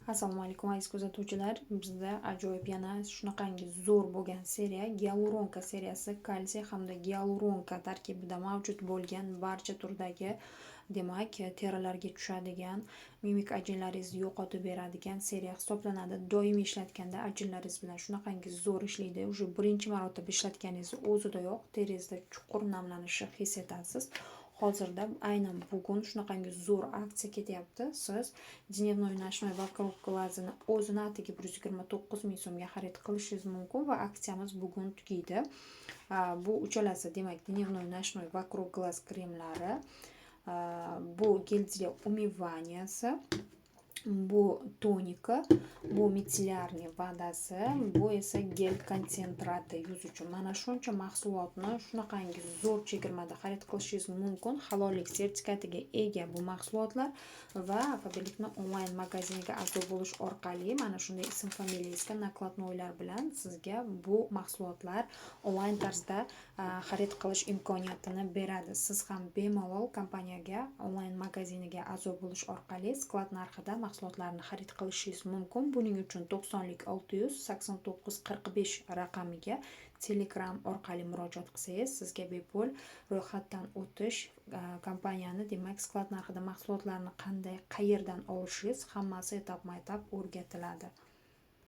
Assalomu alaykum aziz kuzatuvchilar. Bizda ajoyib yana shunaqangi zo'r bo'lgan seriya gialuronka seriyasi kalsiy hamda gialuronka tarkibida mavjud bo'lgan barcha turdagi demak terilarga tushadigan mimik ajinlaringizni yo'qotib beradigan seriya hisoblanadi. Doimiy ishlatganda ajinlaringiz bilan shunaqangi zo'r ishlaydi. Уже birinchi marotaba ishlatganingizni o'zidayoq teringizda chuqur namlanishni his etasiz. Hozirda aynan bugun shunaqangi zo'r aksiya ketyapti. Siz dnevnoy nashnoy vokal glazini o'zini atiga 129 ming so'mga xarid qilishingiz mumkin va aksiyamiz bugun tugaydi. Bu uchalasi demak dnevnoy nashnoy vokal glaz kremlari, bu gel umivanyasi, bu tonika, bu mitsillarniy vodasi, bu esa gel konsentrati yuz uchun. Mana shuncha mahsulotni shunaqangi zo'r chegirmada xarid qilishingiz mumkin. Halollik sertifikatiga ega bu mahsulotlar va Faberlikni onlayn magaziniga a'zo bo'lish orqali mana shunday ism familiyangizga nakladnoylar bilan sizga bu mahsulotlar onlayn tarzda xarid qilish imkoniyatini beradi. Siz ham bemalol kompaniyaga onlayn magaziniga a'zo bo'lish orqali sklad narxida mahsulotlarni xarid qilishingiz mumkin. Buning uchun 90 689 45 raqamiga Telegram orqali murojaat qilsangiz, sizga bepul ro'yxatdan o'tish, kompaniyani demak sklad narxida mahsulotlarni qanday, qayerdan olishingiz hammasi etap-etap o'rgatiladi.